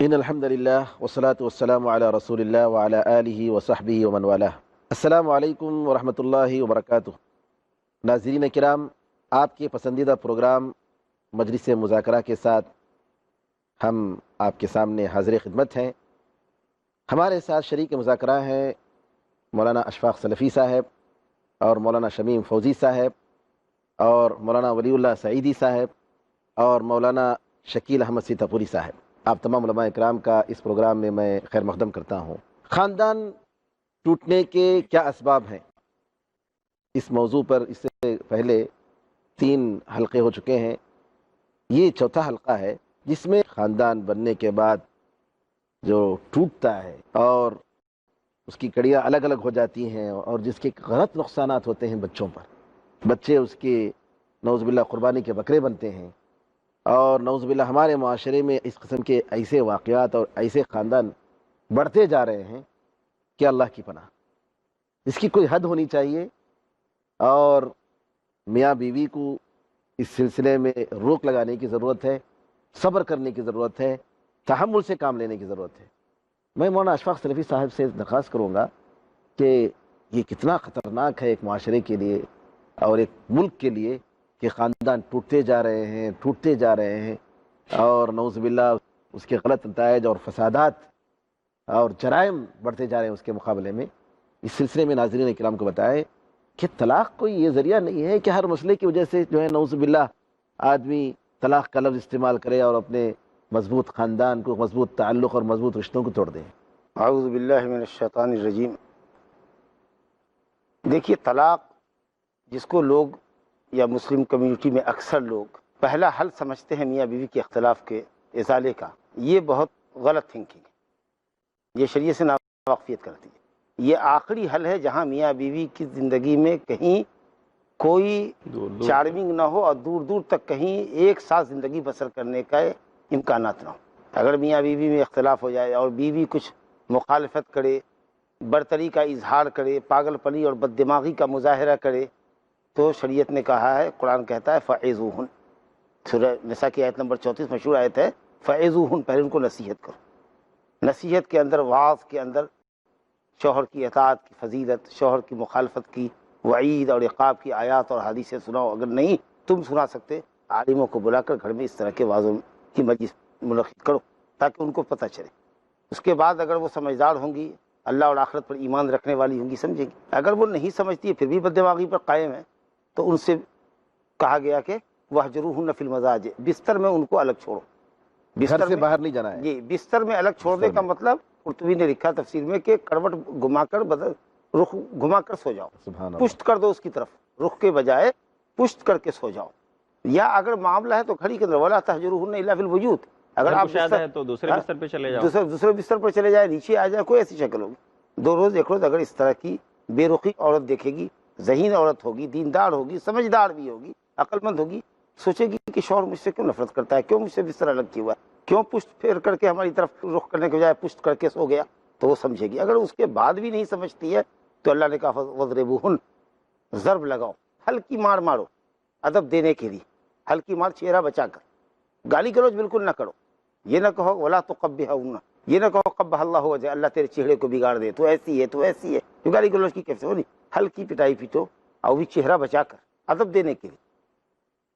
ان الحمد للہ والصلاة والسلام علی رسول اللہ وعلی آلہ وصحبہ ومن والہ۔ السلام علیکم ورحمۃ اللہ وبرکاتہ۔ ناظرین کرام، آپ کے پسندیدہ پروگرام مجلس مذاکرہ کے ساتھ ہم آپ کے سامنے حاضر خدمت ہیں۔ ہمارے ساتھ شریک مذاکرہ ہیں مولانا اشفاق سلفی صاحب اور مولانا شمیم فوزی صاحب اور مولانا ولی اللہ سعیدی صاحب اور مولانا شکیل احمد سیتاپوری صاحب۔ آپ تمام علماء اکرام کا اس پروگرام میں میں خیر مقدم کرتا ہوں۔ خاندان ٹوٹنے کے کیا اسباب ہیں، اس موضوع پر اس سے پہلے 3 حلقے ہو چکے ہیں۔ یہ چوتھا حلقہ ہے جس میں خاندان بننے کے بعد جو ٹوٹتا ہے اور اس کی کڑیاں الگ الگ ہو جاتی ہیں اور جس کے غلط نقصانات ہوتے ہیں بچوں پر، بچے اس کے نعوذ باللہ قربانی کے بکرے بنتے ہیں، اور نعوذ باللہ ہمارے معاشرے میں اس قسم کے ایسے واقعات اور ایسے خاندان بڑھتے جا رہے ہیں کہ اللہ کی پناہ۔ اس کی کوئی حد ہونی چاہیے اور میاں بیوی کو اس سلسلے میں روک لگانے کی ضرورت ہے، صبر کرنے کی ضرورت ہے، تحمل سے کام لینے کی ضرورت ہے۔ میں مولانا اشفاق سلفی صاحب سے درخواست کروں گا کہ یہ کتنا خطرناک ہے ایک معاشرے کے لیے اور ایک ملک کے لیے کہ خاندان ٹوٹتے جا رہے ہیں اور نعوذ باللہ اس کے غلط نتائج اور فسادات اور جرائم بڑھتے جا رہے ہیں اس کے مقابلے میں۔ اس سلسلے میں ناظرین اکرام کو بتائیں کہ طلاق کوئی یہ ذریعہ نہیں ہے کہ ہر مسئلے کی وجہ سے جو ہے نعوذ باللہ آدمی طلاق کا لفظ استعمال کرے اور اپنے مضبوط خاندان کو، مضبوط تعلق اور مضبوط رشتوں کو توڑ دے۔ اعوذ باللہ من الشیطان الرجیم۔ دیکھیے، طلاق جس کو لوگ یا مسلم کمیونٹی میں اکثر لوگ پہلا حل سمجھتے ہیں میاں بیوی کے اختلاف کے ازالے کا، یہ بہت غلط تھنکنگ ہے، یہ شریعت سے ناواقفیت کرتی ہے۔ یہ آخری حل ہے جہاں میاں بیوی کی زندگی میں کہیں کوئی چارمنگ نہ ہو اور دور دور تک کہیں ایک ساتھ زندگی بسر کرنے کا امکانات نہ ہو۔ اگر میاں بیوی میں اختلاف ہو جائے اور بیوی کچھ مخالفت کرے، برتری کا اظہار کرے، پاگل پنی اور بد دماغی کا مظاہرہ کرے، تو شریعت نے کہا ہے، قرآن کہتا ہے فَعِظُوهُنَّ، سورہ نساء کی آیت نمبر 34 مشہور آیت ہے، فَعِظُوهُنَّ، پہلے ان کو نصیحت کرو۔ نصیحت کے اندر، وعظ کے اندر شوہر کی اطاعت کی فضیلت، شوہر کی مخالفت کی وعید اور عقاب کی آیات اور حدیثیں سناؤ۔ اگر نہیں تم سنا سکتے، عالموں کو بلا کر گھر میں اس طرح کے وعظوں کی مجلس منعقد کرو تاکہ ان کو پتہ چلے۔ اس کے بعد اگر وہ سمجھدار ہوں گی، اللہ اور آخرت پر ایمان رکھنے والی ہوں گی، سمجھے گی۔ اگر وہ نہیں سمجھتی ہے، پھر بھی بد دماغی پر قائم ہے، تو ان سے کہا گیا کہ وَاهْجُرُوهُنَّ فِي الْمَضَاجِعِ، بستر میں ان کو الگ چھوڑو، گھر سے باہر نہیں جانا ہے۔ جی، بستر میں الگ چھوڑنے کا مطلب قرطبی نے لکھا تفسیر میں کہ کروٹ گھما کر رخ گھما کر سو جاؤ، سبحان اللہ۔ پشت کر دو اس کی طرف، رخ کے بجائے پشت کر کے سو جاؤ۔ یا اگر معاملہ ہے تو گھڑی کے اندر وَلَا تَهْجُرُوهُنَّ إِلَّا فِي الْبُيُوتِ، اگر آپ ہے تو دوسرے بستر پہ چلے جاؤ، دوسرے بستر پر چلے جائے، نیچے آ جائے، کوئی ایسی شکل ہوگی۔ 2 روز 1 روز اگر اس طرح کی بے رخی عورت دیکھے گی، ذہین عورت ہوگی، دیندار ہوگی، سمجھدار بھی ہوگی، عقل مند ہوگی، سوچے گی کہ شوہر مجھ سے کیوں نفرت کرتا ہے، کیوں مجھ سے بستر الگ کیا ہوا ہے، کیوں پشت پھیر کر کے ہماری طرف رخ کرنے کے بجائے پشت کر کے سو گیا، تو وہ سمجھے گی۔ اگر اس کے بعد بھی نہیں سمجھتی ہے تو اللہ نے کہا وَاضْرِبُوهُنَّ، ضرب لگاؤ، ہلکی مار مارو، ادب دینے کے لیے ہلکی مار، چہرہ بچا کر، گالی گلوچ بالکل نہ کرو۔ یہ نہ کہو وَلَا تُقَبِّحْهُنَّ، یہ نہ کہو قبح اللہ وجہ، اللہ تیرے چہرے کو بگاڑ دے، تو ایسی ہے، تو ایسی ہے، تو گالی گلوچ کی کیسے ہو نہیں، ہلکی پٹائی پیٹو، اور بھی چہرہ بچا کر، ادب دینے کے لیے۔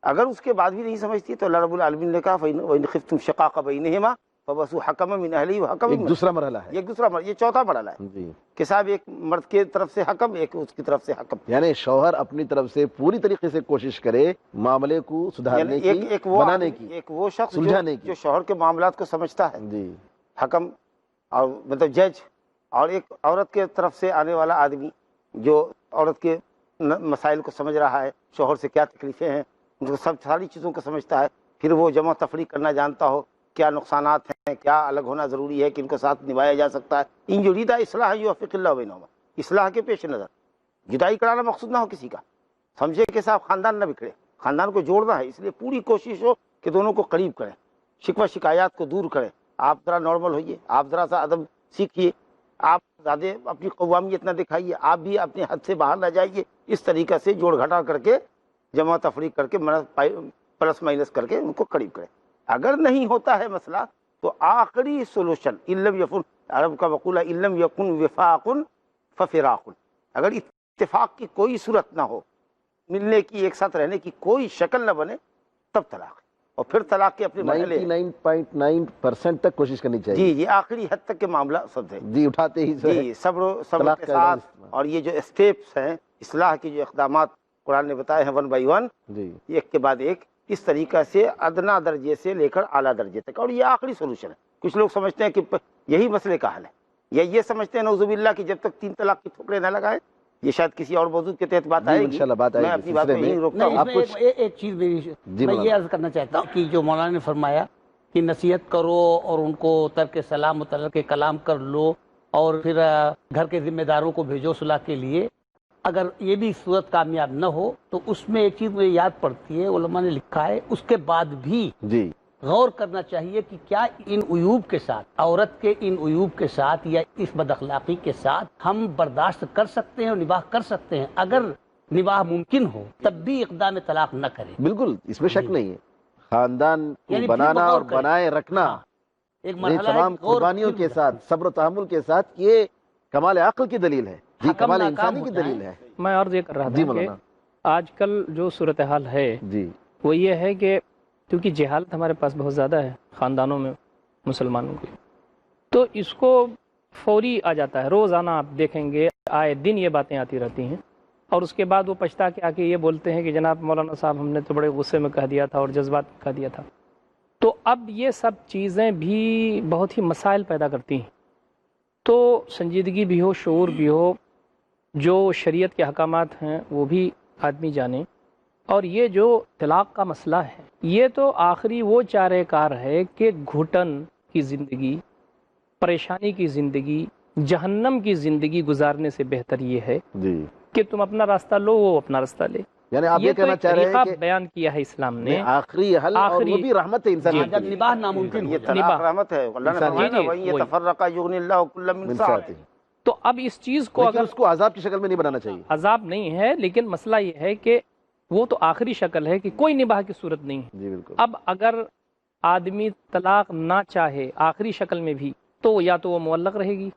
اگر اس کے بعد بھی نہیں سمجھتی تو اللہ رب العالمین نے کہا وَإِنْ خِفْتُمْ شِقَاقَ بَيْنِهِمَا فَبَعْثُوا حَكَمًا مِنْ أَهْلِهِ وَحَكَمًا ایک مِنْ دوسرا مرحلہ ہے، یہ دوسرا مرحلہ، یہ چوتھا مرحلہ ہے جی، کہ صاحب ایک مرد کے طرف سے حکم، ایک اس کی طرف سے حکم، یعنی شوہر اپنی طرف سے پوری طریقے سے کوشش کرے معاملے کو سدھارنے یعنی کی، ایک وہ بنانے آدمی، کی، ایک وہ شخص سلجھانے کی۔ جو شوہر کے معاملات کو سمجھتا ہے، جی، حکم اور مطلب جج، اور ایک عورت کے طرف سے آنے والا آدمی جو عورت کے مسائل کو سمجھ رہا ہے، شوہر سے کیا تکلیفیں ہیں، ان کو سب ساری چیزوں کو سمجھتا ہے، پھر وہ جمع تفریق کرنا جانتا ہو، کیا نقصانات ہیں، کیا الگ ہونا ضروری ہے کہ ان کو ساتھ نبھایا جا سکتا ہے۔ ان یریدا اصلاح یوفق اللہ بینہما، اصلاح کے پیش نظر جدائی کرانا مقصود نہ ہو کسی کا، سمجھے کہ صاحب خاندان نہ بکھرے، خاندان کو جوڑنا ہے، اس لیے پوری کوشش ہو کہ دونوں کو قریب کریں، شکوہ شکایات کو دور کریں۔ آپ ذرا نارمل ہوئیے، آپ ذرا سا ادب سیکھیے، آپ زیادہ اپنی قوامیت نہ دکھائیے، آپ بھی اپنے حد سے باہر نہ جائیے، اس طریقے سے جوڑ گھٹا کر کے، جمع تفریق کر کے، پلس مائنس کر کے ان کو قریب کریں۔ اگر نہیں ہوتا ہے مسئلہ تو آخری سولوشن علم یفن، عرب کا وقولہ علم یکن وفاق ففراق، اگر اتفاق کی کوئی صورت نہ ہو، ملنے کی، ایک ساتھ رہنے کی کوئی شکل نہ بنے، تب طلاق ہے۔ اور پھر طلاق کے اپنے مرحلے 99.9% تک کوشش کرنی چاہیے۔ جی، یہ آخری حد تک کے معاملہ سب ہے جی، اٹھاتے ہی جی، صبر طلاق کے کا ساتھ، استعمال۔ اور یہ جو اسٹیپس ہیں، اصلاح کی جو اقدامات قرآن نے بتائے ہیں 1 by 1، جی ایک کے بعد ایک، اس طریقہ سے ادنا درجے سے لے کر اعلیٰ درجے تک، اور یہ آخری سولوشن ہے۔ کچھ لوگ سمجھتے ہیں کہ یہی مسئلے کا حل ہے، یا یہ سمجھتے ہیں نعوذ باللہ کہ جب تک 3 طلاق کی ٹھوکریں نہ لگائیں۔ یہ شاید کسی اور موضوع کے تحت بات آئے گی، انشاءاللہ بات آئے میں گی اپنی بات کو سلسلے میں۔ یہیں روکتا نہیں، ہوں۔ اس میں ایک چیز میں یہ عرض کرنا چاہتا ہوں کہ جو مولانا نے فرمایا کہ نصیحت کرو اور ان کو ترک سلام و ترک کلام کر لو، اور پھر گھر کے ذمہ داروں کو بھیجو صلح کے لیے، اگر یہ بھی صورت کامیاب نہ ہو تو اس میں ایک چیز مجھے یاد پڑتی ہے، علماء نے لکھا ہے اس کے بعد بھی جی غور کرنا چاہیے کہ کیا ان عیوب کے ساتھ، عورت کے ان عیوب کے ساتھ یا اس بد اخلاقی کے ساتھ ہم برداشت کر سکتے ہیں اور نباہ کر سکتے ہیں۔ اگر نباہ ممکن ہو تب بھی اقدام طلاق نہ کریں۔ بالکل، اس میں شک نہیں ہے۔ خاندان کو یعنی پھر بنانا غور اور کریں۔ بنائے رکھنا ایک یہ مرحلہ ہے تمام کہ غور قربانیوں پھر کے ساتھ، صبر و تحمل کے ساتھ، یہ کمال عقل کی دلیل ہے جی، حکم کمال ناکام انسانی کی ہوتا ہے۔ دلیل ہے۔ میں عرض یہ کر رہا جی تھا کہ مولانا آج کل جو صورتحال ہے جی وہ یہ ہے کہ کیونکہ جہالت ہمارے پاس بہت زیادہ ہے خاندانوں میں مسلمانوں کی، تو اس کو فوری آ جاتا ہے، روزانہ آپ دیکھیں گے آئے دن یہ باتیں آتی رہتی ہیں، اور اس کے بعد وہ پچھتا کے آ کے یہ بولتے ہیں کہ جناب مولانا صاحب ہم نے تو بڑے غصے میں کہہ دیا تھا اور جذبات میں کہہ دیا تھا۔ تو اب یہ سب چیزیں بھی بہت ہی مسائل پیدا کرتی ہیں، تو سنجیدگی بھی ہو، شعور بھی ہو، جو شریعت کے احکامات ہیں وہ بھی آدمی جانے، اور یہ جو طلاق کا مسئلہ ہے یہ تو آخری وہ چارہ کار ہے کہ گھٹن کی زندگی، پریشانی کی زندگی، جہنم کی زندگی گزارنے سے بہتر یہ ہے جی، کہ تم اپنا راستہ لو، وہ اپنا راستہ لے۔ یعنی آپ یہ تو کہنا ایک چاہ رہے طریقہ ہیں کہ بیان کیا ہے اسلام نے، آخری حل، اور وہ بھی رحمت ہے انسانیت جب کے لیے۔ نباہ ناممکن ہو یہ جائے۔ طلاق رحمت ہے، اللہ نے فرمایا نا وَإِن وہی۔ يَتَفَرَّقَا يُغْنِ اللَّهُ كُلًّا مِن من سَعَتِهِ۔ ساعته۔ تو اب اس چیز کو لیکن اگر اس کو عذاب کی شکل میں نہیں بنانا چاہیے۔ عذاب نہیں ہے، لیکن مسئلہ یہ ہے کہ وہ تو آخری شکل ہے کہ کوئی نباہ کی صورت نہیں ہے۔ جی بالکل۔ اب اگر آدمی طلاق نہ چاہے آخری شکل میں بھی تو یا تو وہ معلق رہے گی،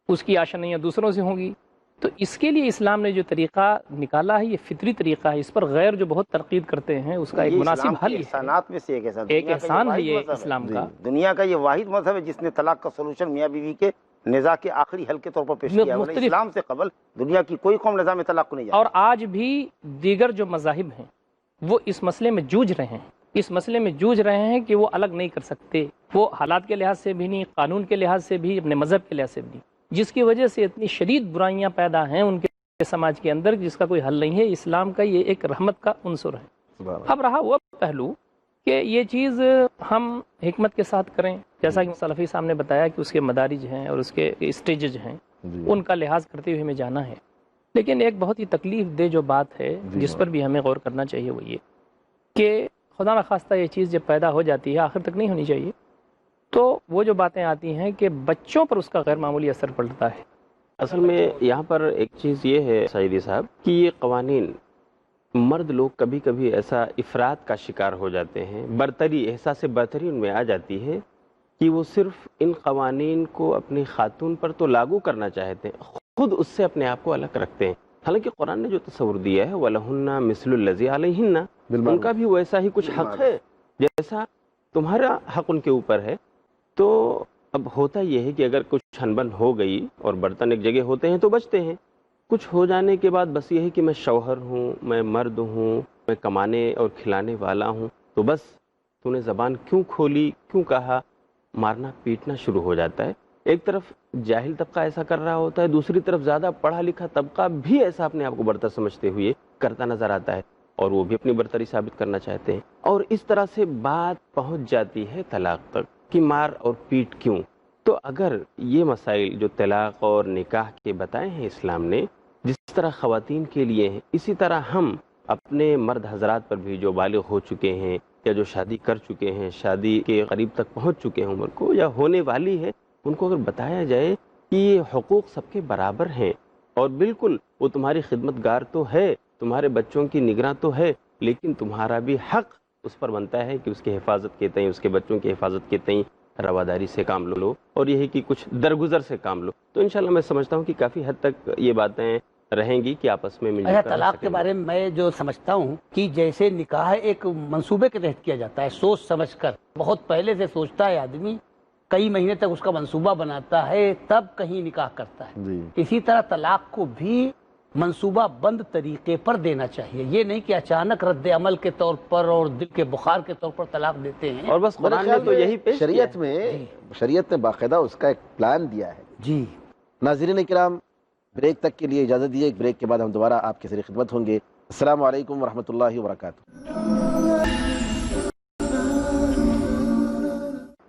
اس کی آشنیاں دوسروں سے ہوں گی۔ تو اس کے لیے اسلام نے جو طریقہ نکالا ہے یہ فطری طریقہ ہے، اس پر غیر جو بہت تنقید کرتے ہیں اس کا ایک یہ مناسب اسلام حل کے یہ ہے۔ احسانات میں سے ایک احسان، ایک دنیا کا احسان ہے واحد یہ مذہب ہے۔ اسلام کا۔ دنیا کا یہ واحد مذہب ہے جس نے طلاق کا سولوشن میاں بیوی کے نزاع کے آخری حل کے طور پر پیش کیا ہے، ورنہ مختلف- اسلام سے قبل دنیا کی کوئی قوم نظام طلاق کو نہیں جانتی۔ اور آج بھی دیگر جو مذاہب ہیں وہ اس مسئلے میں جوجھ رہے ہیں، اس مسئلے میں جوجھ رہے ہیں کہ وہ الگ نہیں کر سکتے، وہ حالات کے لحاظ سے بھی نہیں، قانون کے لحاظ سے بھی، اپنے مذہب کے لحاظ سے بھی نہیں، جس کی وجہ سے اتنی شدید برائیاں پیدا ہیں ان کے سماج کے اندر جس کا کوئی حل نہیں ہے۔ اسلام کا یہ ایک رحمت کا عنصر ہے۔ سبحان اللہ۔ اب رہا وہ پہلو کہ یہ چیز ہم حکمت کے ساتھ کریں، جیسا کہ سلفی صاحب نے بتایا کہ اس کے مدارج ہیں اور اس کے اسٹیجز ہیں، جی ان کا لحاظ کرتے ہوئے ہمیں جانا ہے۔ لیکن ایک بہت ہی تکلیف دہ جو بات ہے جی جس پر بھی ہمیں غور کرنا چاہیے وہ یہ کہ خدا نخواستہ یہ چیز جب پیدا ہو جاتی ہے آخر تک نہیں ہونی چاہیے، تو وہ جو باتیں آتی ہیں کہ بچوں پر اس کا غیر معمولی اثر پڑتا ہے۔ اصل میں یہاں پر ایک چیز یہ ہے سعیدی صاحب کہ یہ قوانین مرد لوگ کبھی کبھی ایسا افراد کا شکار ہو جاتے ہیں، برتری، احساس برتری ان میں آ جاتی ہے کہ وہ صرف ان قوانین کو اپنی خاتون پر تو لاگو کرنا چاہتے ہیں، خود اس سے اپنے آپ کو الگ رکھتے ہیں۔ حالانکہ قرآن نے جو تصور دیا ہے وَلَهُنَّ مِثْلُ الَّذِي عَلَيْهِنَّ، ان کا بھی ویسا ہی کچھ حق ہے جیسا تمہارا حق ان کے اوپر ہے۔ تو اب ہوتا یہ ہے کہ اگر کچھ چھن ہو گئی اور برتن ایک جگہ ہوتے ہیں تو بچتے ہیں، کچھ ہو جانے کے بعد بس یہ ہے کہ میں شوہر ہوں، میں مرد ہوں، میں کمانے اور کھلانے والا ہوں، تو بس تو نے زبان کیوں کھولی، کیوں کہا، مارنا پیٹنا شروع ہو جاتا ہے۔ ایک طرف جاہل طبقہ ایسا کر رہا ہوتا ہے، دوسری طرف زیادہ پڑھا لکھا طبقہ بھی ایسا اپنے آپ کو برتر سمجھتے ہوئے کرتا نظر آتا ہے، اور وہ بھی اپنی برتری ثابت کرنا چاہتے ہیں، اور اس طرح سے بات پہنچ جاتی ہے طلاق تک کہ مار اور پیٹ کیوں۔ تو اگر یہ مسائل جو طلاق اور نکاح کے بتائے ہیں اسلام نے، جس طرح خواتین کے لیے ہیں، اسی طرح ہم اپنے مرد حضرات پر بھی جو بالغ ہو چکے ہیں یا جو شادی کر چکے ہیں، شادی کے قریب تک پہنچ چکے ہیں عمر کو یا ہونے والی ہے، ان کو اگر بتایا جائے کہ یہ حقوق سب کے برابر ہیں، اور بالکل وہ تمہاری خدمت گار تو ہے، تمہارے بچوں کی نگراں تو ہے، لیکن تمہارا بھی حق اس پر بنتا ہے کہ اس کی حفاظت کے تئیں، اس کے بچوں کی حفاظت کے تئیں رواداری سے کام لو اور یہ ہے کہ کچھ درگزر سے کام لو، تو انشاءاللہ میں سمجھتا ہوں کہ کافی حد تک یہ باتیں رہیں گی کہ آپس میں مل جل کر رہ طلاق سکیں کے گے۔ بارے میں جو سمجھتا ہوں کہ جیسے نکاح ایک منصوبے کے تحت کیا جاتا ہے، سوچ سمجھ کر، بہت پہلے سے سوچتا ہے آدمی، کئی مہینے تک اس کا منصوبہ بناتا ہے، تب کہیں نکاح کرتا ہے۔ جی اسی طرح طلاق کو بھی منصوبہ بند طریقے پر دینا چاہیے، یہ نہیں کہ اچانک رد عمل کے طور پر اور دل کے بخار کے طور پر طلاق دیتے ہیں۔ اور بس میرے قرآن نے خیال تو میں یہی پیش کیا ہے۔ شریعت نے باقاعدہ اس کا ایک پلان دیا ہے۔ جی ناظرین کرام، بریک تک کے لیے اجازت دیے، ایک بریک کے بعد ہم دوبارہ آپ کے ذریعے خدمت ہوں گے۔ السلام علیکم ورحمۃ اللہ وبرکاتہ۔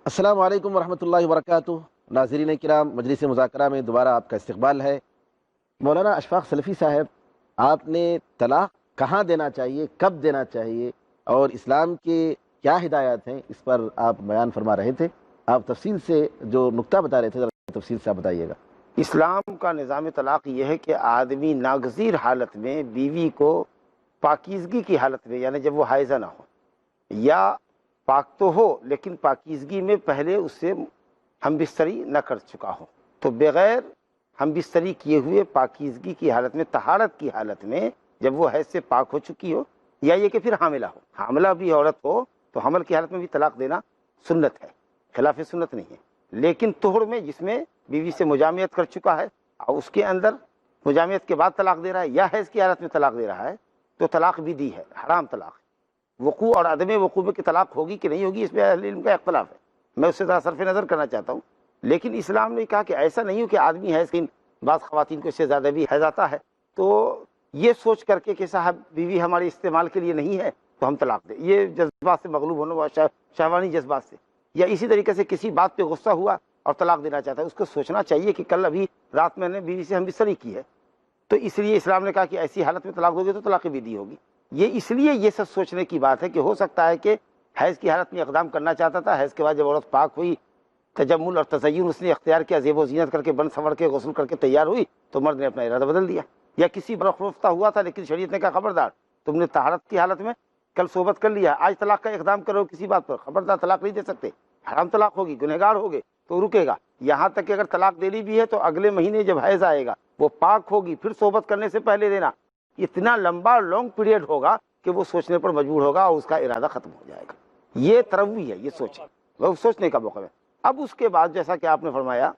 السلام علیکم ورحمۃ اللہ وبرکاتہ۔ ناظرین کرام، مجلس مذاکرہ میں دوبارہ آپ کا استقبال ہے۔ مولانا اشفاق سلفی صاحب، آپ نے طلاق کہاں دینا چاہیے، کب دینا چاہیے، اور اسلام کے کیا ہدایات ہیں، اس پر آپ بیان فرما رہے تھے۔ آپ تفصیل سے جو نقطہ بتا رہے تھے، ذرا تفصیل سے آپ بتائیے گا۔ اسلام کا نظام طلاق یہ ہے کہ آدمی ناگزیر حالت میں بیوی کو پاکیزگی کی حالت میں، یعنی جب وہ حائضہ نہ ہو یا پاک تو ہو لیکن پاکیزگی میں پہلے اس سے ہم بستری نہ کر چکا ہو، تو بغیر ہم بستری کیے ہوئے پاکیزگی کی حالت میں، طہارت کی حالت میں جب وہ حیض سے پاک ہو چکی ہو، یا یہ کہ پھر حاملہ ہو، حاملہ بھی عورت ہو تو حمل کی حالت میں بھی طلاق دینا سنت ہے، خلاف سنت نہیں ہے۔ لیکن طہر میں، جس میں بیوی سے مجامعت کر چکا ہے اور اس کے اندر مجامعت کے بعد طلاق دے رہا ہے، یا حیض کی حالت میں طلاق دے رہا ہے، تو طلاق بھی دی ہے، حرام طلاق ہے۔ وقوع اور عدم وقوع میں کہ طلاق ہوگی کہ نہیں ہوگی، اس میں اہل علم کا اختلاف ہے، میں اس سے ذرا صرف نظر کرنا چاہتا ہوں۔ لیکن اسلام نے کہا کہ ایسا نہیں ہو کہ آدمی حیض کی، بعض خواتین کو اس سے زیادہ بھی حیض آتا ہے، تو یہ سوچ کر کے کہ صاحب بیوی ہمارے استعمال کے لیے نہیں ہے تو ہم طلاق دیں، یہ جذبات سے مغلوب ہونے والا، شہوانی جذبات سے، یا اسی طریقے سے کسی بات پہ غصہ ہوا اور طلاق دینا چاہتا ہے، اس کو سوچنا چاہیے کہ کل ابھی رات میں نے بیوی سے ہم بستری کی ہے، تو اس لیے اسلام نے کہا کہ ایسی حالت میں طلاق دو گے تو طلاق بھی دی ہوگی۔ یہ اس لیے یہ سب سوچنے کی بات ہے کہ ہو سکتا ہے کہ حیض کی حالت میں اقدام کرنا چاہتا تھا، حیض کے بعد جب عورت پاک ہوئی، تجمل اور تزین اس نے اختیار کیا، زیب و زینت کر کے، بن سنور کے، غسل کر کے تیار ہوئی، تو مرد نے اپنا ارادہ بدل دیا، یا کسی برخروفتہ ہوا تھا لیکن شریعت نے کہا خبردار، تم نے طہارت کی حالت میں کل صحبت کر لیا، آج طلاق کا اقدام کرو کسی بات پر، خبردار طلاق نہیں دے سکتے، حرام طلاق ہوگی، گنہگار ہوگے تو رکے گا۔ یہاں تک کہ اگر طلاق دینی بھی ہے تو اگلے مہینے جب حیض آئے گا، وہ پاک ہوگی، پھر صحبت کرنے سے پہلے دینا، اتنا لمبا لانگ پیریڈ ہوگا کہ وہ سوچنے پر مجبور ہوگا اور اس کا ارادہ ختم ہو جائے گا۔ یہ تروی ہے، یہ سوچیں، وہ سوچنے کا موقع ہے۔ اب اس کے بعد جیسا کہ آپ نے فرمایا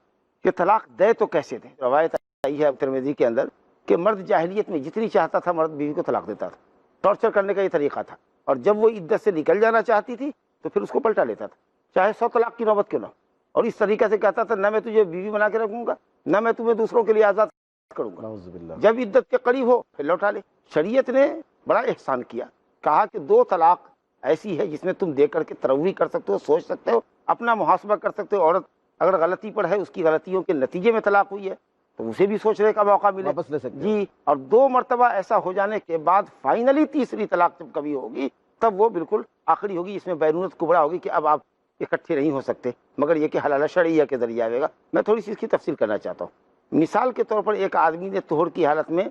کہ طلاق دے تو کیسے دیں، روایت آئی ہے ترمذی کے اندر کہ مرد جاہلیت میں جتنی چاہتا تھا مرد بیوی کو طلاق دیتا تھا، ٹارچر کرنے کا یہ طریقہ تھا، اور جب وہ عدت سے نکل جانا چاہتی تھی تو پھر اس کو پلٹا لیتا تھا، چاہے 100 طلاق کی نوبت کیوں نہ ہو، اور اس طریقے سے کہتا تھا نہ میں تجھے بیوی بنا کے رکھوں گا، نہ میں تمہیں دوسروں کے لیے آزاد کروں گا، نعوذ باللہ۔ جب عدت کے قریب ہو پھر لوٹا لے۔ شریعت نے بڑا احسان کیا، کہا کہ 2 طلاق ایسی ہے جس میں تم دے کر کے تروی کر سکتے ہو، سوچ سکتے ہو، اپنا محاسبہ کر سکتے ہو، عورت اگر غلطی پر ہے، اس کی غلطیوں کے نتیجے میں طلاق ہوئی ہے تو اسے بھی سوچنے کا موقع ملے، واپس لے سکتے ہو۔ جی، اور 2 مرتبہ ایسا ہو جانے کے بعد فائنلی تیسری طلاق جب کبھی ہوگی تب وہ بالکل آخری ہوگی، اس میں بینونت کبریٰ ہوگی کہ اب آپ اکٹھے نہیں ہو سکتے، مگر یہ کہ حلالہ شرعیہ کے ذریعے آئے گا۔ میں تھوڑی سی اس کی تفصیل کرنا چاہتا ہوں۔ مثال کے طور پر ایک آدمی نے طہر کی حالت میں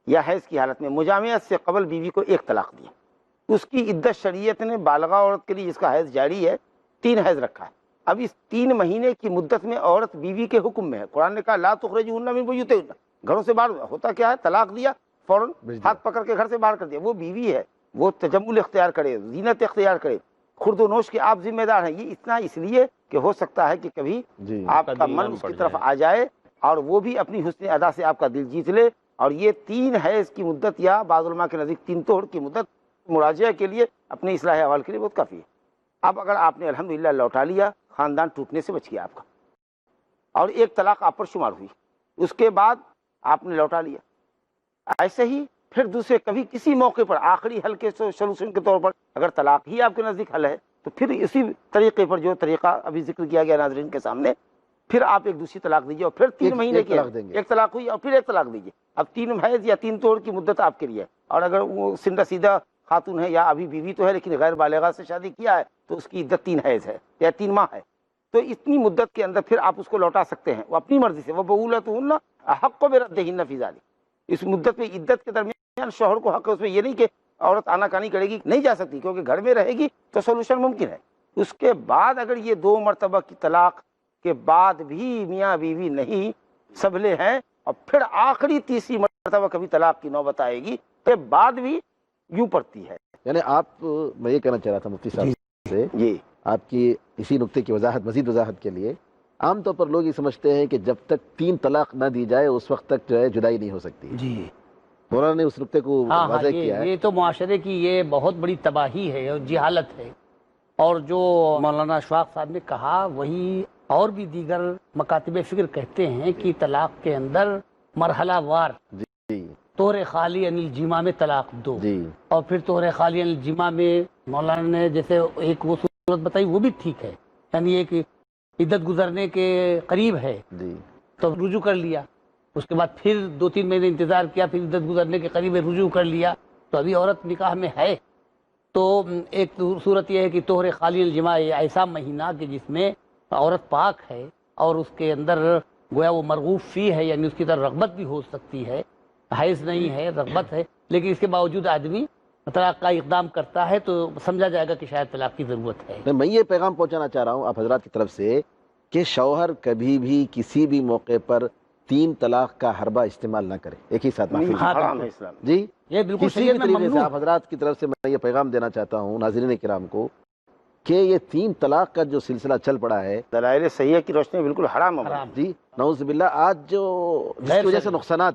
یا حیض کی حالت میں مجامعت سے قبل بیوی کو 1 طلاق دیا، اس کی عدت شریعت نے بالغہ عورت کے لیے جس کا حیض جاری ہے 3 حیض رکھا ہے۔ اب اس 3 مہینے کی مدت میں عورت بیوی کے حکم میں ہے، قرآن نے کہا لا تخرجوہن من بیوتہن، گھروں سے باہر، ہوتا کیا ہے طلاق دیا فوراً ہاتھ پکڑ کے گھر سے باہر کر دیا، وہ بیوی ہے، وہ تجمل اختیار کرے، زینت اختیار کرے، خورد و نوش کے آپ ذمہ دار ہیں۔ یہ اتنا اس لیے کہ ہو سکتا ہے کہ کبھی آپ کا من اس کی طرف آ جائے اور وہ بھی اپنی حسن ادا سے آپ کا دل جیت لے، اور یہ 3 حیض کی مدت یا بعض علماء کے نزدیک 3 طہر کی مدت مراجعہ کے لیے، اپنے اصلاح احوال کے لیے بہت کافی ہے۔ اب اگر آپ نے الحمدللہ لوٹا لیا، خاندان ٹوٹنے سے بچ گیا آپ کا، اور 1 طلاق آپ پر شمار ہوئی، اس کے بعد آپ نے لوٹا لیا، ایسے ہی پھر دوسرے کبھی کسی موقع پر آخری حل کے سولوشن کے طور پر اگر طلاق ہی آپ کے نزدیک حل ہے تو پھر اسی طریقے پر جو طریقہ ابھی ذکر کیا گیا ناظرین کے سامنے، پھر آپ ایک دوسری طلاق دیجیے، اور پھر 3 مہینے کی 1 طلاق ہوئی اور پھر 1 طلاق دیجیے۔ اب 3 حیض یا 3 طہر کی مدت آپ کے لیے ہے، اور اگر وہ سندہ سیدھا خاتون ہے یا ابھی بیوی تو ہے لیکن غیر بالغہ سے شادی کیا ہے تو اس کی عدت 3 حیض ہے یا 3 ماہ ہے، تو اتنی مدت کے اندر پھر آپ اس کو لوٹا سکتے ہیں، وہ اپنی مرضی سے، وہ بؤولتہن احق بردہن فی ذلک، اس مدت میں عدت کے درمیان شوہر کو حق ہے اس میں، یہ نہیں کہ عورت آنا کانی کرے گی، نہیں جا سکتی کیونکہ گھر میں رہے گی تو سولوشن ممکن ہے، اس کے بعد اگر یہ 2 مرتبہ کی طلاق کے بعد بھی میاں بیوی نہیں سنبھلے ہیں اور پھر آخری تیسری مرتبہ کبھی طلاق کی نوبت آئے گی کے بعد بھی یوں پڑتی ہے. یعنی آپ، میں یہ کہنا چاہ رہا تھا مفتی صاحب سے، جی آپ کی اسی نقطے کی مزید وضاحت کے لیے، عام طور پر لوگ یہ سمجھتے ہیں کہ جب تک 3 طلاق نہ دی جائے اس وقت تک جو ہے جدائی نہیں ہو سکتی. جی مولانا نے اس نقطے کو ہاں واضح کیا ہے. یہ تو معاشرے کی یہ بہت بڑی تباہی ہے اور جہالت ہے. اور جو مولانا اشفاق صاحب نے کہا وہی اور بھی دیگر مکاتب فکر کہتے ہیں کہ طلاق کے اندر مرحلہ وار جی طور خالی انل جمع میں طلاق دو، جی اور پھر طور خالی انل جمع میں مولانا نے جیسے ایک وہ صورت بتائی وہ بھی ٹھیک ہے، یعنی ایک عدت گزرنے کے قریب ہے جی تو رجوع کر لیا، اس کے بعد پھر 2-3 مہینے انتظار کیا، پھر عدت گزرنے کے قریب ہے رجوع کر لیا تو ابھی عورت نکاح میں ہے. تو ایک صورت یہ ہے کہ طہر خالی الجماع ایسا مہینہ کہ جس میں عورت پاک ہے اور اس کے اندر گویا وہ مرغوب فی ہے، یعنی اس کی طرف رغبت بھی ہو سکتی ہے، حیض نہیں ہے رغبت ہے، لیکن اس کے باوجود آدمی طلاق کا اقدام کرتا ہے تو سمجھا جائے گا کہ شاید طلاق کی ضرورت ہے. میں یہ پیغام پہنچانا چاہ رہا ہوں آپ حضرات کی طرف سے کہ شوہر کبھی بھی کسی بھی موقع پر 3 طلاق کا حربہ استعمال نہ کرے ایک ہی ساتھ محفل میں. حرام ہے اسلام. جی یہ بالکل کسی بھی طریقے سے آپ حضرات کی طرف سے میں یہ پیغام دینا چاہتا ہوں ناظرین کرام کو کہ یہ 3 طلاق کا جو سلسلہ چل پڑا ہے دلائل صحیحہ کی روشنی میں بالکل حرام ہے. جی نعوذ باللہ، آج جو جس کی وجہ سے نقصانات،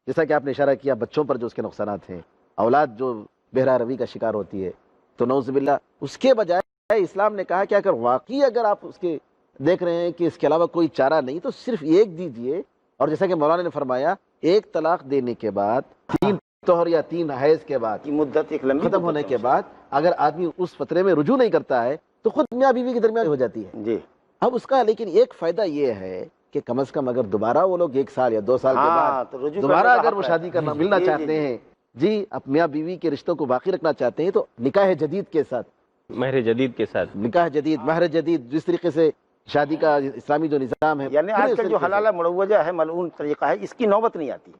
جیسا کہ آپ نے اشارہ کیا بچوں پر جو اس کے نقصانات ہیں، اولاد جو بہرا روی کا شکار ہوتی ہے، تو نعوذ باللہ اس کے بجائے اسلام نے کہا کہ اگر آپ اس کے دیکھ رہے ہیں کہ اس کے علاوہ کوئی چارہ نہیں تو صرف ایک دیجئے. اور جیسا کہ مولانا نے فرمایا 1 طلاق دینے کے بعد 3 طہر یا 3 حیض کے بعد کی مدت ایک لمبی ختم ہونے کے بعد اگر آدمی اس فترے میں رجوع نہیں کرتا ہے تو خود میاں بیوی کے درمیان ہو جاتی ہے. جی اب اس کا لیکن ایک فائدہ یہ ہے کہ کم از کم اگر دوبارہ وہ لوگ 1 سال یا 2 سال کے بعد دوبارہ اگر وہ شادی کرنا ملنا چاہتے ہیں، جی اب میاں بیوی کے رشتوں کو باقی رکھنا چاہتے ہیں تو نکاح جدید کے ساتھ، مہر جدید کے ساتھ، نکاح جدید، مہر جدید، جس طریقے سے شادی کا اسلامی جو نظام ہے، یعنی آج کل جو حلالہ مروجہ ہے ملعون طریقہ ہے، اس کی نوبت نہیں آتی،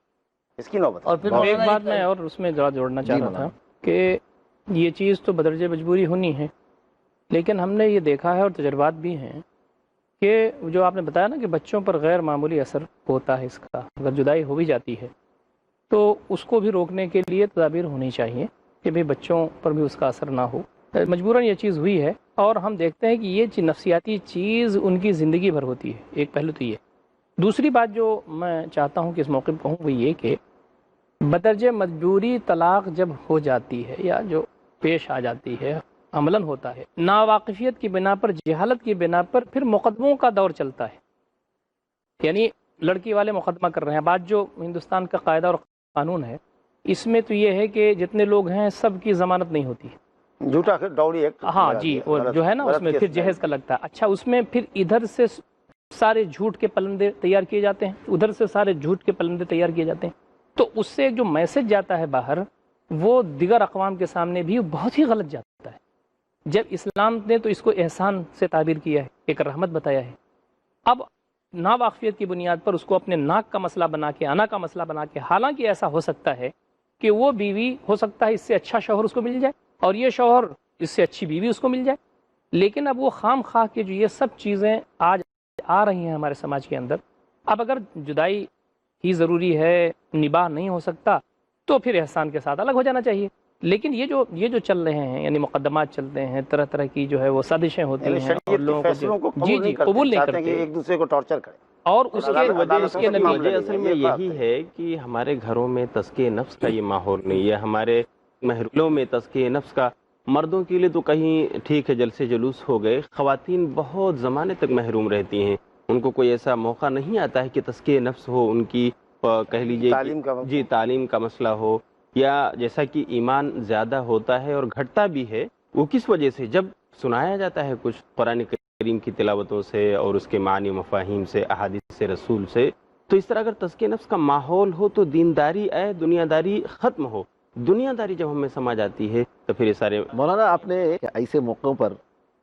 اس کی نوبت. اور پھر ایک بات میں اور اس میں ذرا جوڑنا چاہ رہا تھا کہ یہ چیز تو بدرجہ مجبوری ہونی ہے، لیکن ہم نے یہ دیکھا ہے اور تجربات بھی ہیں کہ جو آپ نے بتایا نا کہ بچوں پر غیر معمولی اثر ہوتا ہے اس کا، اگر جدائی ہو بھی جاتی ہے تو اس کو بھی روکنے کے لیے تدابیر ہونی چاہیے کہ بھئی بچوں پر بھی اس کا اثر نہ ہو. مجبوراً یہ چیز ہوئی ہے اور ہم دیکھتے ہیں کہ یہ نفسیاتی چیز ان کی زندگی بھر ہوتی ہے. ایک پہلو تو یہ. دوسری بات جو میں چاہتا ہوں کہ اس موقع پہ کہوں وہ یہ کہ بدرجہ مجبوری طلاق جب ہو جاتی ہے یا جو پیش آ جاتی ہے، عملاً ہوتا ہے، ناواقفیت کی بنا پر، جہالت کی بنا پر پھر مقدموں کا دور چلتا ہے. یعنی لڑکی والے مقدمہ کر رہے ہیں. بعد جو ہندوستان کا قاعدہ اور قانون ہے اس میں تو یہ ہے کہ جتنے لوگ ہیں سب کی ضمانت نہیں ہوتی، جھوٹا ڈاوری ایکٹ. ہاں جی، وہ جو ہے نا اس میں پھر جہیز کا لگتا ہے. اچھا اس میں پھر ادھر سے سارے جھوٹ کے پلندے تیار کیے جاتے ہیں، ادھر سے سارے جھوٹ کے پلندے تیار کیے جاتے ہیں. تو اس سے جو میسج جاتا ہے باہر وہ دیگر اقوام کے سامنے بھی بہت ہی غلط جاتا ہے. جب اسلام نے تو اس کو احسان سے تعبیر کیا ہے، ایک رحمت بتایا ہے، اب ناواقفیت کی بنیاد پر اس کو اپنے ناک کا مسئلہ بنا کے، انا کا مسئلہ بنا کے، حالانکہ ایسا ہو سکتا ہے کہ وہ بیوی ہو سکتا ہے اس سے اچھا شوہر اس کو مل جائے اور یہ شوہر اس سے اچھی بیوی اس کو مل جائے، لیکن اب وہ خام خواہ کے جو یہ سب چیزیں آج آ رہی ہیں ہمارے سماج کے اندر، اب اگر جدائی ہی ضروری ہے، نباہ نہیں ہو سکتا تو پھر احسان کے ساتھ الگ ہو جانا چاہیے. لیکن یہ جو چل رہے ہیں، یعنی مقدمات چلتے ہیں، طرح طرح کی جو ہے وہ سازشیں ہوتی ہیں اور لوگوں کو قبول نہیں کرتے، ایک دوسرے کو ٹارچر کریں. اور اس کے وجہ اصل میں یہی ہے کہ ہمارے گھروں میں تزکیہ نفس کا یہ ماحول نہیں ہے. ہمارے محلوں میں تزکیہ نفس کا، مردوں کے لیے تو کہیں ٹھیک ہے جلسے جلوس ہو گئے، خواتین بہت زمانے تک محروم رہتی ہیں. ان کو کوئی ایسا موقع نہیں آتا ہے کہ تزکیہ نفس ہو، ان کی کہہ لیجیے تعلیم کا مسئلہ ہو، یا جیسا کہ ایمان زیادہ ہوتا ہے اور گھٹتا بھی ہے. وہ کس وجہ سے؟ جب سنایا جاتا ہے کچھ قرآن کریم کی تلاوتوں سے اور اس کے معنی و مفاہیم سے، احادیث رسول سے، تو اس طرح اگر تزکیہ نفس کا ماحول ہو تو دینداری دنیا داری ختم ہو. دنیا داری جب ہمیں سمجھ آتی ہے تو پھر یہ سارے. مولانا آپ نے ایسے موقعوں پر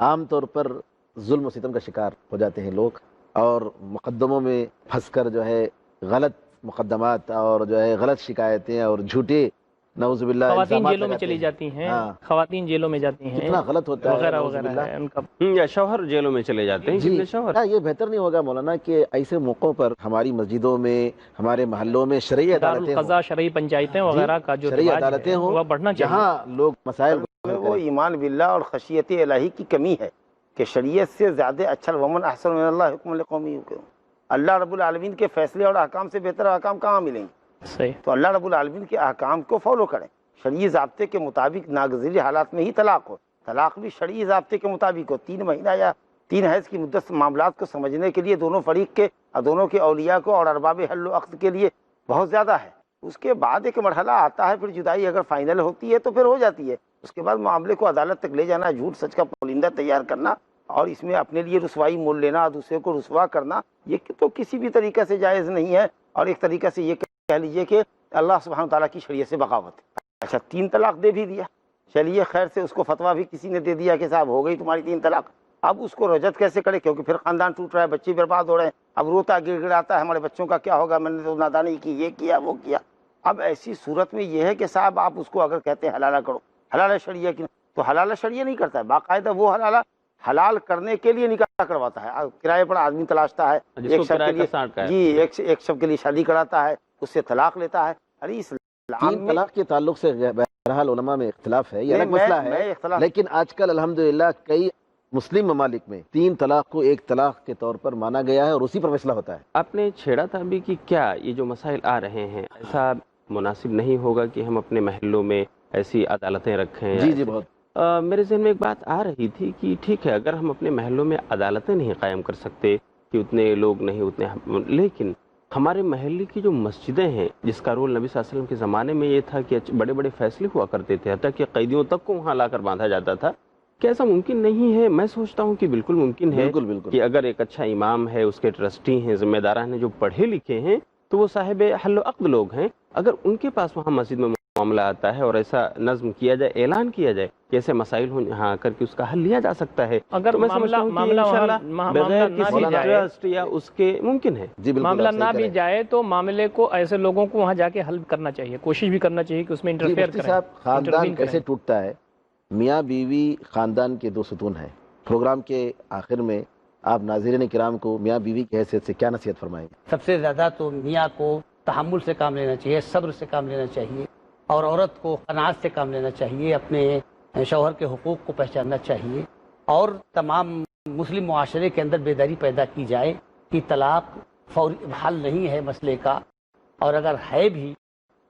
عام طور پر ظلم و ستم کا شکار ہو جاتے ہیں لوگ، اور مقدموں میں پھنس کر جو ہے غلط مقدمات اور جو ہے غلط شکایتیں اور جھوٹے نعوذ باللہ خواتین الزامات جیلوں میں لگاتے چلی ہیں۔ جاتی ہیں، ہاں، خواتین جیلوں میں جاتی ہیں، کتنا غلط ہوتا ہے، وغیرہ نعوذ وغیرہ باللہ۔ ہے ان کا۔ یا شوہر جیلوں میں چلے جاتے ہیں، جی جن شوہر کیا یہ بہتر نہیں ہوگا مولانا کہ ایسے موقعوں پر ہماری مسجدوں میں، ہمارے محلوں میں شرعی عدالتیں دارالقضاء ہوں، شرعی پنچایتیں وغیرہ کا جو شرعی رواج عدالتیں ہے ہوں وہ بڑھنا چاہیے۔ جہاں لوگ مسائل کو میں حل وہ کریں۔ ایمان باللہ اور خشیت الہی کی کمی ہے کہ شریعت سے زیادہ اچھا ومن احسن من اللہ حکم لقوم یوقنون، اللہ رب العالمین کے فیصلے اور احکام سے بہتر احکام کہاں ملیں گے؟ صحیح۔ تو اللہ رب العالمین کے احکام کو فالو کریں، شرعی ضابطے کے مطابق ناگزیر حالات میں ہی طلاق ہو، طلاق بھی شرعی ضابطے کے مطابق ہو، 3 مہینہ یا 3 حیض کی مدت معاملات کو سمجھنے کے لیے دونوں فریق کے، دونوں کے اولیاء کو اور ارباب حل و عقد کے لیے بہت زیادہ ہے۔ اس کے بعد ایک مرحلہ آتا ہے، پھر جدائی اگر فائنل ہوتی ہے تو پھر ہو جاتی ہے، اس کے بعد معاملے کو عدالت تک لے جانا، جھوٹ سچ کا پولندہ تیار کرنا اور اس میں اپنے لیے رسوائی مول لینا، دوسرے کو رسوا کرنا، یہ تو کسی بھی طریقے سے جائز نہیں ہے، اور ایک طریقہ سے یہ کہہ لیجئے کہ اللہ سبحانہ تعالیٰ کی شریعت سے بغاوت ہے۔ اچھا 3 طلاق دے بھی دیا، چلیے خیر سے اس کو فتویٰ بھی کسی نے دے دیا کہ صاحب ہو گئی تمہاری 3 طلاق، اب اس کو رجعت کیسے کرے؟ کیونکہ پھر خاندان ٹوٹ رہا ہے، بچے برباد ہو رہے ہیں، اب روتا گر گڑاتا ہے ہمارے بچوں کا کیا ہوگا، میں نے تو نادانی کی، یہ کیا وہ کیا۔ اب ایسی صورت میں یہ ہے کہ صاحب آپ اس کو اگر کہتے ہیں حلالہ کرو، حلالہ شریعہ کی، تو حلالہ شریعہ نہیں کرتا ہے، باقاعدہ وہ حلالہ حلال کرنے کے لیے نکاح کرواتا ہے، کرائے پر آدمی تلاشتا ہے، جس ایک کو شخص کے کرایہ کا لیے، سانٹ کا ہے۔ جی ایک شخص کے لیے شادی کراتا ہے، اس سے طلاق لیتا ہے۔ ارے اسلام 3 میں طلاق کے تعلق سے بہرحال علماء میں اختلاف ہے، یہ نہیں، الگ مسئلہ میں ہے، اختلاف لیکن آج کل الحمدللہ کئی مسلم ممالک میں 3 طلاق کو ایک طلاق کے طور پر مانا گیا ہے اور اسی پر فیصلہ ہوتا ہے۔ آپ نے چھیڑا تھا ابھی کہ کیا یہ جو مسائل آ رہے ہیں، ایسا مناسب نہیں ہوگا کہ ہم اپنے محلوں میں ایسی عدالتیں رکھیں؟ جی ایسے- بہت میرے ذہن میں ایک بات آ رہی تھی کہ ٹھیک ہے اگر ہم اپنے محلوں میں عدالتیں نہیں قائم کر سکتے کہ اتنے لوگ نہیں اتنے، لیکن ہمارے محلے کی جو مسجدیں ہیں جس کا رول نبی صلی اللہ علیہ وسلم کے زمانے میں یہ تھا کہ بڑے بڑے فیصلے ہوا کرتے تھے، حتیٰ کہ قیدیوں تک کو وہاں لا کر باندھا جاتا تھا، کیا ایسا ممکن نہیں ہے؟ میں سوچتا ہوں کہ بالکل ممکن ہے بالکل بالکل کہ اگر ایک اچھا امام ہے، اس کے ٹرسٹی ہیں، ذمہ داران ہیں جو پڑھے لکھے ہیں، تو وہ صاحب حل و عقد لوگ ہیں، اگر ان کے پاس وہاں مسجد میں معاملہ آتا ہے اور ایسا نظم کیا جائے، اعلان کیا جائے کہ ایسے مسائل ہوں یہاں کر کے اس کا حل لیا جا سکتا ہے، اگر تو میں معاملہ سمجھتا ہوں کہ معاملہ انشاءاللہ وہاں بغیر معاملہ نہ کسی بھی جائے، ٹرسٹ یا اس کے ممکن ہے۔ جی بالکل معاملہ آپ صحیح نہ کہہ بھی رہے ہیں۔ جائے تو معاملے کو ایسے لوگوں کو وہاں جا کے حل کرنا چاہیے، کوشش بھی کرنا چاہیے کہ اس میں جی انٹرفیئر مفتی کریں، صاحب، خاندان انٹروین کیسے کریں۔ ٹوٹتا ہے؟ میاں بیوی خاندان کے 2 ستون ہیں۔ پروگرام کے آخر میں آپ ناظرین کرام کو میاں بیوی کی حیثیت سے کیا نصیحت فرمائیں گے؟ سب سے زیادہ تو میاں کو تحمل سے کام لینا چاہیے، صبر سے کام لینا چاہیے، اور عورت کو قناعت سے کام لینا چاہیے، اپنے شوہر کے حقوق کو پہچاننا چاہیے، اور تمام مسلم معاشرے کے اندر بیداری پیدا کی جائے کہ طلاق فوری حل نہیں ہے مسئلے کا، اور اگر ہے بھی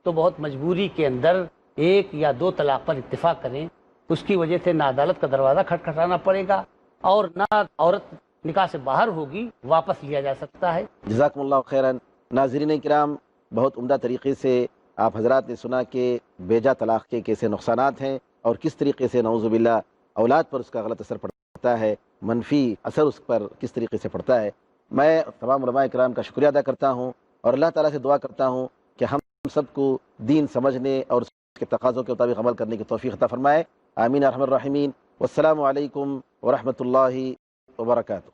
تو بہت مجبوری کے اندر 1 یا 2 طلاق پر اتفاق کریں، اس کی وجہ سے نہ عدالت کا دروازہ کھٹکھٹانا پڑے گا اور نہ عورت نکاح سے باہر ہوگی، واپس لیا جا سکتا ہے۔ جزاکم اللہ خیراً۔ ناظرین کرام، بہت عمدہ طریقے سے آپ حضرات نے سنا کہ بیجا طلاق کے کیسے نقصانات ہیں اور کس طریقے سے نعوذ باللہ اولاد پر اس کا غلط اثر پڑتا ہے، منفی اثر اس پر کس طریقے سے پڑتا ہے۔ میں تمام علماء کرام کا شکریہ ادا کرتا ہوں اور اللہ تعالیٰ سے دعا کرتا ہوں کہ ہم سب کو دین سمجھنے اور اس کے تقاضوں کے مطابق عمل کرنے کی توفیق عطا فرمائے، آمین ارحم الراحمین۔ والسلام علیکم ورحمۃ اللہ وبرکاتہ۔